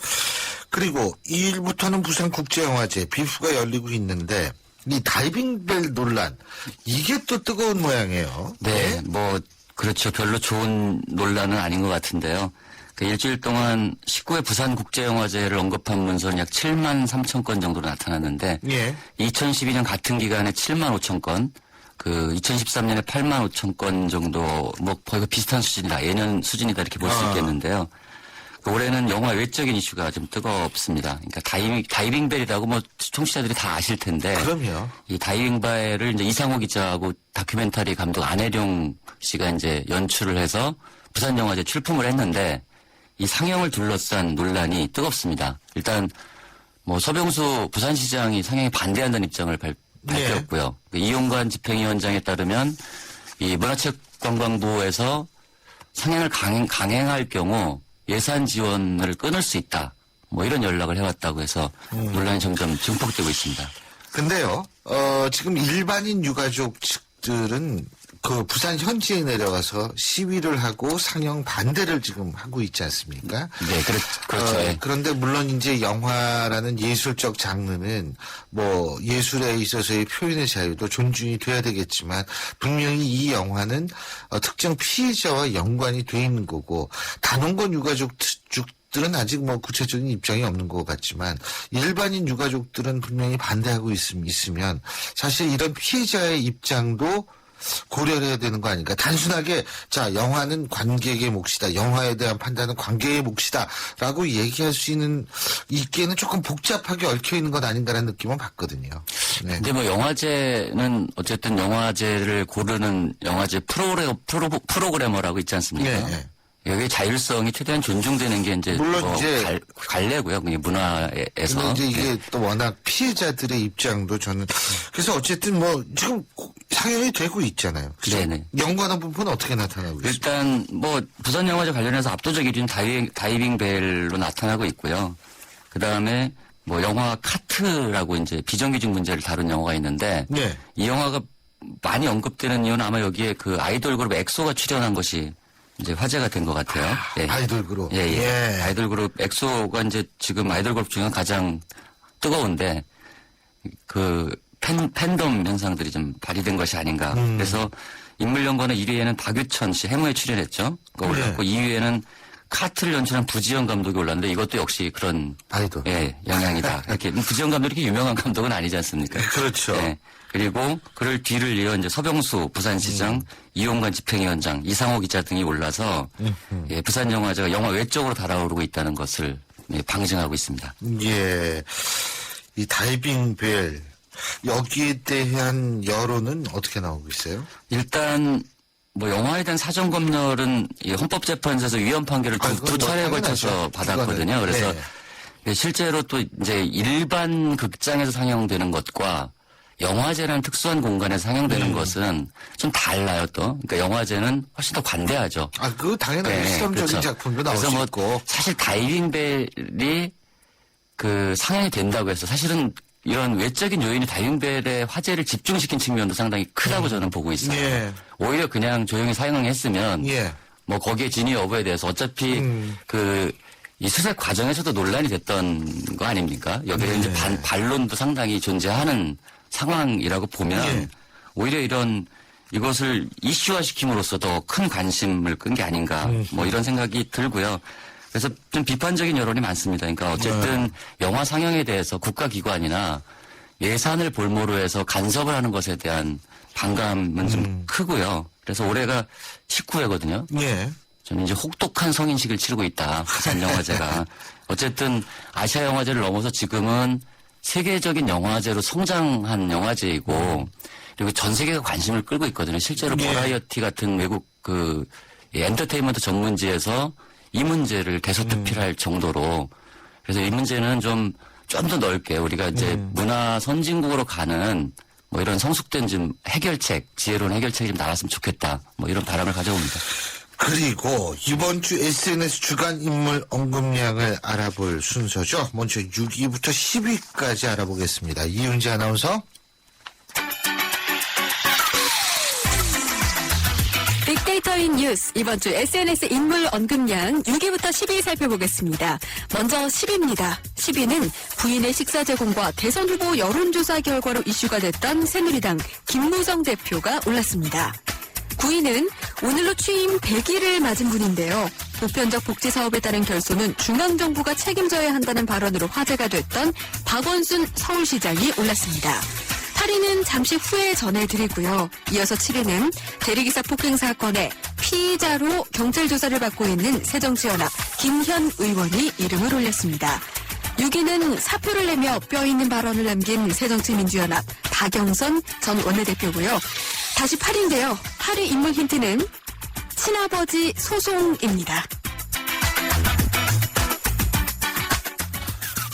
그리고 2일부터는 부산국제영화제 비프가 열리고 있는데 이 다이빙벨 논란 이게 또 뜨거운 모양이에요. 네, 뭐 그렇죠. 별로 좋은 논란은 아닌 것 같은데요. 그 일주일 동안 19회 부산국제영화제를 언급한 문서는 약 7만 3천 건 정도로 나타났는데 예. 2012년 같은 기간에 7만 5천 건, 그 2013년에 8만 5천 건 정도 뭐 거의 비슷한 수준이다. 예년 수준이다 이렇게 볼 수 있겠는데요. 올해는 영화 외적인 이슈가 좀 뜨겁습니다. 그러니까 다이빙벨이라고 뭐 청취자들이 다 아실 텐데. 그럼요. 이 다이빙벨을 이제 이상호 기자하고 다큐멘터리 감독 안혜룡 씨가 이제 연출을 해서 부산영화제 출품을 했는데 이 상영을 둘러싼 논란이 뜨겁습니다. 일단 뭐 서병수 부산시장이 상영에 반대한다는 입장을 밝혔고요. 그 이용관 집행위원장에 따르면 이 문화체육관광부에서 상영을 강행할 경우 예산 지원을 끊을 수 있다. 뭐 이런 연락을 해왔다고 해서 논란이 점점 증폭되고 있습니다. 근데요, 지금 일반인 유가족 측들은 그 부산 현지에 내려가서 시위를 하고 상영 반대를 지금 하고 있지 않습니까? 네, 그렇죠. 예. 그런데 물론 이제 영화라는 예술적 장르는 뭐 예술에 있어서의 표현의 자유도 존중이 돼야 되겠지만 분명히 이 영화는 특정 피해자와 연관이 돼 있는 거고 단원권 유가족 들은 아직 뭐 구체적인 입장이 없는 것 같지만 일반인 유가족들은 분명히 반대하고 있으면 사실 이런 피해자의 입장도 고려를 해야 되는 거 아닌가. 단순하게 자 영화는 관객의 몫이다. 영화에 대한 판단은 관객의 몫이다. 라고 얘기할 수 있기에는 조금 복잡하게 얽혀있는 것 아닌가라는 느낌은 받거든요. 네. 근데 뭐 영화제는 어쨌든 영화제를 고르는 영화제 프로그래머라고 있지 않습니까? 네. 여기 자율성이 최대한 존중되는 게 이제 물론 뭐 이제 관례고요. 그게 문화에서. 근데 이제 이게 네. 또 워낙 피해자들의 입장도 저는 그래서 어쨌든 뭐 지금 상영이 되고 있잖아요. 그죠? 네네. 연관한 부분은 어떻게 나타나고 있어요? 일단 뭐 부산 영화제 관련해서 압도적 1위는 다이빙벨로 나타나고 있고요. 그 다음에 뭐 영화 카트라고 이제 비정규직 문제를 다룬 영화가 있는데 네. 이 영화가 많이 언급되는 이유는 아마 여기에 그 아이돌 그룹 엑소가 출연한 것이 이제 화제가 된 것 같아요. 예. 아이돌 그룹. 예. 예. 아이돌 그룹 엑소가 이제 지금 아이돌 그룹 중에 가장 뜨거운데 그 팬덤 현상들이 좀 발휘된 것이 아닌가. 그래서 인물연관의 1위에는 박유천 씨 해무에 출연했죠. 그거 올랐고 2위에는 카트를 연출한 부지영 감독이 올랐는데 이것도 역시 그런 아이돌. 예, 영향이다. 이렇게 부지영 감독이 이렇게 유명한 감독은 아니지 않습니까? 그렇죠. 예. 그리고 그를 뒤를 이어 이제 서병수 부산시장, 이용관 집행위원장, 이상호 기자 등이 올라서 예, 부산 영화제가 영화 외적으로 달아오르고 있다는 것을 예, 방증하고 있습니다. 예. 이 다이빙벨 여기에 대한 여론은 어떻게 나오고 있어요? 일단 뭐 영화에 대한 사전 검열은 이 헌법재판소에서 위헌 판결을 두 차례에 걸쳐서 받았거든요. 그래서 네. 실제로 또 이제 일반 극장에서 상영되는 것과 영화제라는 특수한 공간에서 상영되는 것은 좀 달라요 또. 그러니까 영화제는 훨씬 더 관대하죠. 아, 그 당연하게 실험적인 그렇죠. 작품도 나올 그래서 수 뭐 있고. 사실 다이빙벨이 그 상영이 된다고 해서 사실은 이런 외적인 요인이 다이빙벨의 화제를 집중시킨 측면도 상당히 크다고 저는 보고 있어요. 예. 오히려 그냥 조용히 상영했으면 예. 뭐 거기에 진위 여부에 대해서 어차피 이 수색 과정에서도 논란이 됐던 거 아닙니까? 여기에 이제 반론도 상당히 존재하는 상황이라고 보면 예. 오히려 이것을 이슈화시킴으로써 더 큰 관심을 끈 게 아닌가 뭐 이런 생각이 들고요. 그래서 좀 비판적인 여론이 많습니다. 그러니까 어쨌든 영화 상영에 대해서 국가기관이나 예산을 볼모로 해서 간섭을 하는 것에 대한 반감은 좀 크고요. 그래서 올해가 19회거든요. 예. 저는 이제 혹독한 성인식을 치르고 있다. 부산 영화제가. 어쨌든 아시아 영화제를 넘어서 지금은 세계적인 영화제로 성장한 영화제이고 그리고 전 세계가 관심을 끌고 있거든요. 실제로 버라이어티 같은 외국 엔터테인먼트 전문지에서 이 문제를 대서특필할 정도로 그래서 이 문제는 좀 더 넓게 우리가 이제 문화 선진국으로 가는 뭐 이런 성숙된 좀 해결책, 지혜로운 해결책이 좀 나왔으면 좋겠다. 뭐 이런 바람을 가져옵니다. 그리고 이번 주 SNS 주간 인물 언급량을 알아볼 순서죠. 먼저 6위부터 10위까지 알아보겠습니다. 이윤지 아나운서. 빅데이터인 뉴스 이번 주 SNS 인물 언급량 6위부터 10위 살펴보겠습니다. 먼저 10위입니다. 10위는 부인의 식사 제공과 대선 후보 여론조사 결과로 이슈가 됐던 새누리당 김무성 대표가 올랐습니다. 9위는 오늘로 취임 100일을 맞은 분인데요. 보편적 복지 사업에 따른 결손은 중앙정부가 책임져야 한다는 발언으로 화제가 됐던 박원순 서울시장이 올랐습니다. 8위는 잠시 후에 전해드리고요. 이어서 7위는 대리기사 폭행 사건의 피의자로 경찰 조사를 받고 있는 새정치연합 김현 의원이 이름을 올렸습니다. 6위는 사표를 내며 뼈 있는 발언을 남긴 새정치민주연합 박영선 전 원내대표고요. 다시 8위인데요. 8위 인물 힌트는 친아버지 소송입니다.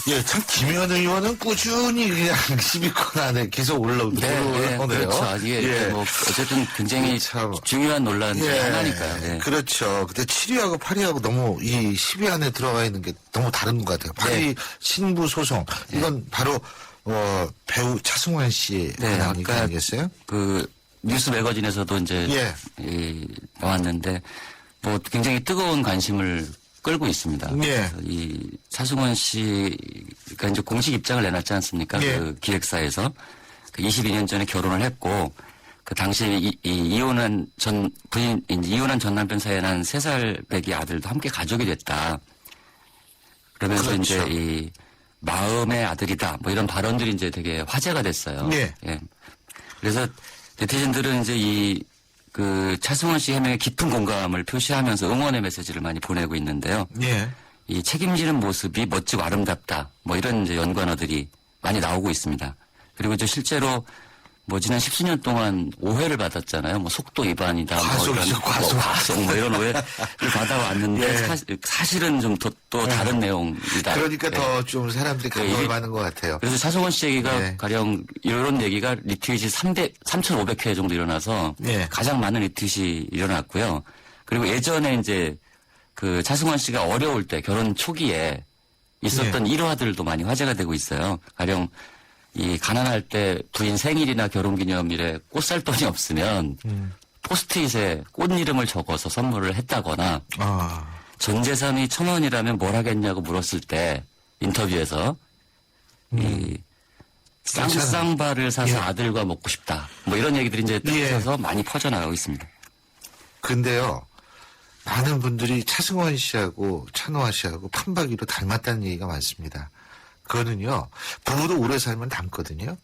예, 참 김현 의원은 꾸준히 그냥 10위권 안에 계속 올라오네요. 그렇죠. 이게 뭐 어쨌든 굉장히 참. 중요한 논란 중 하나니까요. 예. 그렇죠. 근데 7위하고 8위하고 너무 이 10위 안에 들어가 있는 게 너무 다른 것 같아요. 8위 신부 소송. 이건 바로 배우 차승원 씨 관한 얘기 아까 아니겠어요? 그 뉴스 매거진에서도 이제 나왔는데 뭐 굉장히 뜨거운 관심을 끌고 있습니다. 예. 이 차승원 씨가 이제 공식 입장을 내놨지 않습니까? 예. 그 기획사에서 그 22년 전에 결혼을 했고 그 당시 이혼한 전 남편 사이에 난 3살 배기 아들도 함께 가족이 됐다. 그러면서 그렇죠. 이제 이 마음의 아들이다. 뭐 이런 발언들이 이제 되게 화제가 됐어요. 예. 그래서 네티즌들은 이제 그 차승원 씨 해명에 깊은 공감을 표시하면서 응원의 메시지를 많이 보내고 있는데요. 예. 이 책임지는 모습이 멋지고 아름답다. 뭐 이런 이제 연관어들이 많이 나오고 있습니다. 그리고 이제 실제로 뭐 지난 10수년 동안 오해를 받았잖아요. 뭐 속도 위반이다. 과속이죠, 과속. 뭐 이런 오해를 받아왔는데 예. 사실은 좀 또 다른 내용이다. 그러니까 더 좀 사람들이 감동을 받는 것 같아요. 그래서 차승원 씨 얘기가 가령 이런 얘기가 리트윗이 3,500회 정도 일어나서 가장 많은 리트윗이 일어났고요. 그리고 예전에 이제 그 차승원 씨가 어려울 때 결혼 초기에 있었던 일화들도 많이 화제가 되고 있어요. 가령 이 가난할 때 부인 생일이나 결혼기념일에 꽃 살 돈이 없으면 포스트잇에 꽃 이름을 적어서 선물을 했다거나 전 재산이 1,000원이라면 뭘 하겠냐고 물었을 때 인터뷰에서 이 쌍쌍바를 사서 아들과 먹고 싶다. 뭐 이런 얘기들이 이제 떠서 많이 퍼져나가고 있습니다. 근데요. 많은 분들이 차승원 씨하고 찬호아 씨하고 판박이로 닮았다는 얘기가 많습니다. 그거는요. 부부도 오래 살면 닮거든요.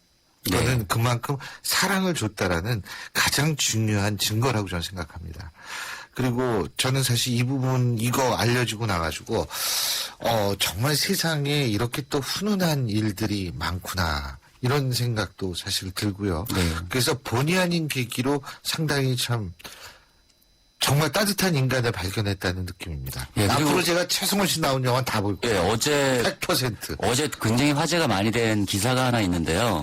그거는 그만큼 사랑을 줬다라는 가장 중요한 증거라고 저는 생각합니다. 그리고 저는 사실 이 부분 이거 알려주고 나가지고 정말 세상에 이렇게 또 훈훈한 일들이 많구나 이런 생각도 사실 들고요. 그래서 본의 아닌 계기로 상당히 참 정말 따뜻한 인간을 발견했다는 느낌입니다. 앞으로 제가 차승원 씨 나온 영화 다 볼 거예요. 어제 100%. 어제 굉장히 화제가 많이 된 기사가 하나 있는데요.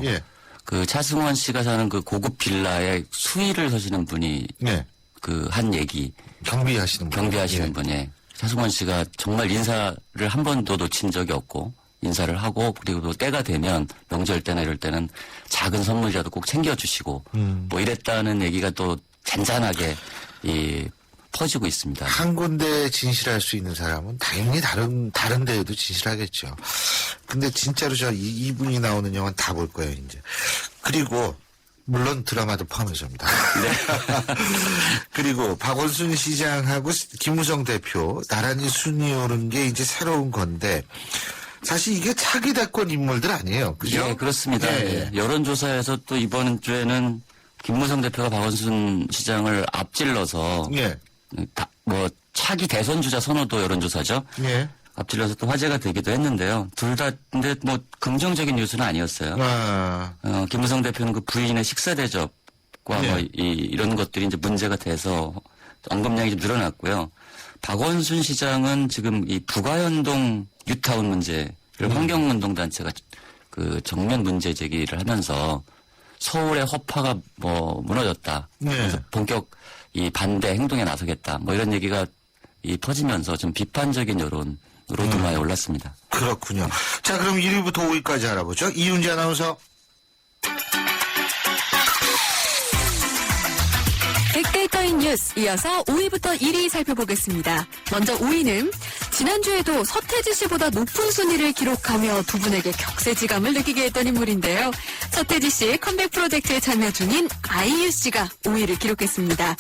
그 차승원 씨가 사는 그 고급 빌라에 수위를 서시는 분이 그 한 얘기. 경비하시는 분이. 차승원 씨가 정말 인사를 한 번도 놓친 적이 없고 인사를 하고 그리고 또 때가 되면 명절 때나 이럴 때는 작은 선물이라도 꼭 챙겨주시고 뭐 이랬다는 얘기가 또 잔잔하게 퍼지고 있습니다. 한 군데 진실할 수 있는 사람은 당연히 다른 데에도 진실하겠죠. 근데 진짜로 저 이분이 나오는 영화는 다 볼 거예요, 이제. 그리고 물론 드라마도 포함해서입니다. 그리고 박원순 시장하고 김무성 대표 나란히 순위 오른 게 이제 새로운 건데 사실 이게 차기 대권 인물들 아니에요, 그죠? 네, 그렇습니다. 여론조사에서 또 이번 주에는 김무성 대표가 박원순 시장을 앞질러서 뭐 차기 대선 주자 선호도 여론조사죠. 앞질러서 또 화제가 되기도 했는데요. 둘 다 근데 뭐 긍정적인 뉴스는 아니었어요. 김무성 대표는 그 부인의 식사 대접과 뭐 이런 것들이 이제 문제가 돼서 언급량이 좀 늘어났고요. 박원순 시장은 지금 이 부가연동 뉴타운 문제를 환경운동단체가 그 정면 문제 제기를 하면서 서울의 허파가 뭐 무너졌다. 네. 그래서 본격 이 반대 행동에 나서겠다. 뭐 이런 얘기가 이 퍼지면서 좀 비판적인 여론으로 등화에 올랐습니다. 그렇군요. 자, 그럼 1위부터 5위까지 알아보죠. 이윤재 아나운서. 빅데이터인 뉴스 이어서 5위부터 1위 살펴보겠습니다. 먼저 5위는 지난주에도 서태지 씨보다 높은 순위를 기록하며 두 분에게 격세지감을 느끼게 했던 인물인데요. 서태지 씨 컴백 프로젝트에 참여 중인 아이유 씨가 5위를 기록했습니다.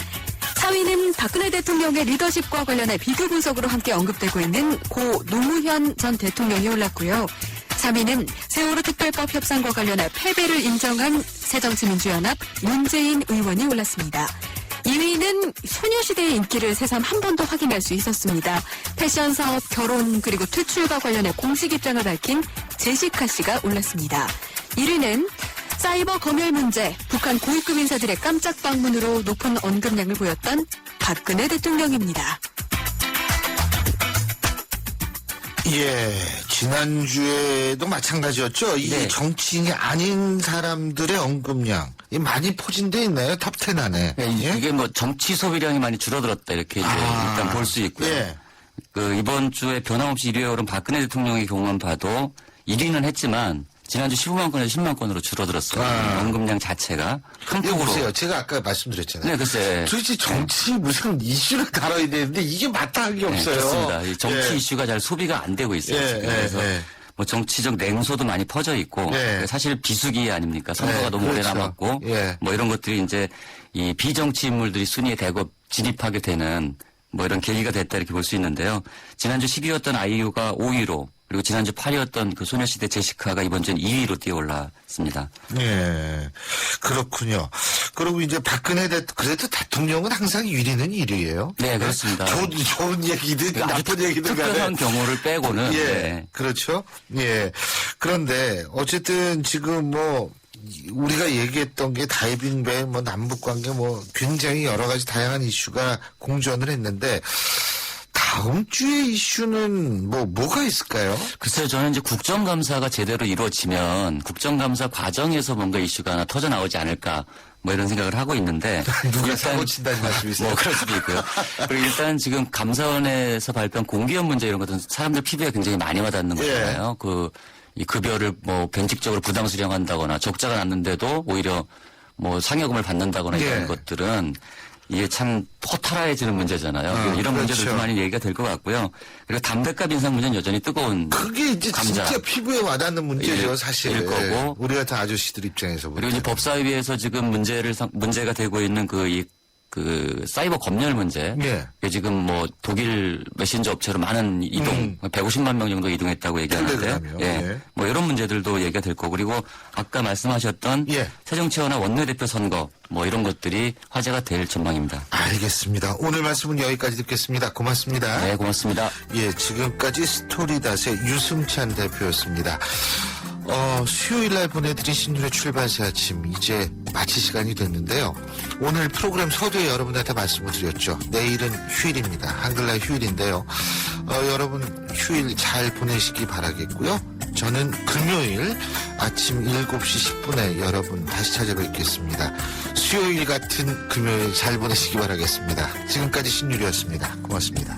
4위는 박근혜 대통령의 리더십과 관련해 비교 분석으로 함께 언급되고 있는 고 노무현 전 대통령이 올랐고요. 3위는 세월호 특별법 협상과 관련해 패배를 인정한 새정치민주연합 문재인 의원이 올랐습니다. 2위는 소녀시대의 인기를 새삼 한 번 더 확인할 수 있었습니다. 패션 사업, 결혼 그리고 퇴출과 관련해 공식 입장을 밝힌 제시카 씨가 올랐습니다. 1위는 사이버 검열 문제, 북한 고위급 인사들의 깜짝 방문으로 높은 언급량을 보였던 박근혜 대통령입니다. 예, 지난주에도 마찬가지였죠. 이 네. 정치인이 아닌 사람들의 언급량. 이 많이 포진돼 있나요? 탑10 안에. 예? 이게 뭐 정치 소비량이 많이 줄어들었다 이렇게 이제 일단 볼 수 있고요. 예. 그 이번 주에 변함없이 1위에 오른 박근혜 대통령의 경우만 봐도 1위는 했지만 지난주 15만 건에서 10만 건으로 줄어들었어요. 언급량 자체가 큰 이거 폭으로. 보세요. 제가 아까 말씀드렸잖아요. 네, 글쎄. 도대체 정치 무슨 이슈를 다뤄야 되는데 이게 마땅한 게 네, 없어요. 그렇습니다. 이 정치 예. 이슈가 잘 소비가 안 되고 있어요. 예, 지금. 예, 그래서 예. 뭐 정치적 냉소도 많이 퍼져 있고 예. 사실 비수기 아닙니까? 선거가 네, 너무 오래 그렇죠. 남았고 예. 뭐 이런 것들이 이제 이 비정치 인물들이 순위에 대거 진입하게 되는 뭐 이런 계기가 됐다 이렇게 볼 수 있는데요. 지난주 10위였던 아이유가 5위로 그리고 지난주 8위였던 그 소녀시대 제시카가 이번 주엔 2위로 뛰어 올랐습니다. 예. 그렇군요. 그리고 이제 박근혜 그래도 대통령은 항상 1위는 1위예요. 네, 그렇습니다. 좋은 얘기든 나쁜 얘기든 간에. 특별한 경우를 빼고는. 예. 네. 그렇죠. 예. 그런데 어쨌든 지금 뭐 우리가 얘기했던 게 다이빙배, 뭐 남북관계 뭐 굉장히 여러 가지 다양한 이슈가 공존을 했는데 다음 주의 이슈는 뭐가 있을까요? 글쎄요, 저는 이제 국정감사가 제대로 이루어지면 국정감사 과정에서 뭔가 이슈가 하나 터져 나오지 않을까 뭐 이런 생각을 하고 있는데. 누가 사고 친다는 말씀이세요? 뭐 그럴 수도 있고요. 그리고 일단 지금 감사원에서 발표한 공기업 문제 이런 것들은 사람들 피부에 굉장히 많이 와닿는 거잖아요. 이 급여를 뭐 변칙적으로 부당 수령한다거나 적자가 났는데도 오히려 뭐 상여금을 받는다거나 이런 것들은 이게 참 허탈해지는 문제잖아요. 이런 그렇죠. 문제도 많이 얘기가 될 것 같고요. 그리고 담배값 인상 문제는 여전히 뜨거운. 그게 이제 감자. 진짜 피부에 와닿는 문제죠, 일 사실. 거고. 우리 같은 아저씨들 입장에서 보면. 그리고 이제 법사위에서 지금 문제가 되고 있는 그 사이버 검열 문제. 예. 그게 지금 뭐 독일 메신저 업체로 많은 이동, 150만 명 정도 이동했다고 얘기하는데, 텔레그램이요. 예. 뭐 이런 문제들도 얘기가 될 거고, 그리고 아까 말씀하셨던 예. 새정치연합 원내대표 선거, 뭐 이런 것들이 화제가 될 전망입니다. 알겠습니다. 오늘 말씀은 여기까지 듣겠습니다. 고맙습니다. 네, 고맙습니다. 예, 지금까지 스토리닷의 유승찬 대표였습니다. 수요일 날 보내드린 신율의 출발새 아침 이제 마칠 시간이 됐는데요. 오늘 프로그램 서두에 여러분한테 말씀을 드렸죠. 내일은 휴일입니다. 한글날 휴일인데요. 여러분 휴일 잘 보내시기 바라겠고요. 저는 금요일 아침 7시 10분에 여러분 다시 찾아뵙겠습니다. 수요일 같은 금요일 잘 보내시기 바라겠습니다. 지금까지 신율이었습니다. 고맙습니다.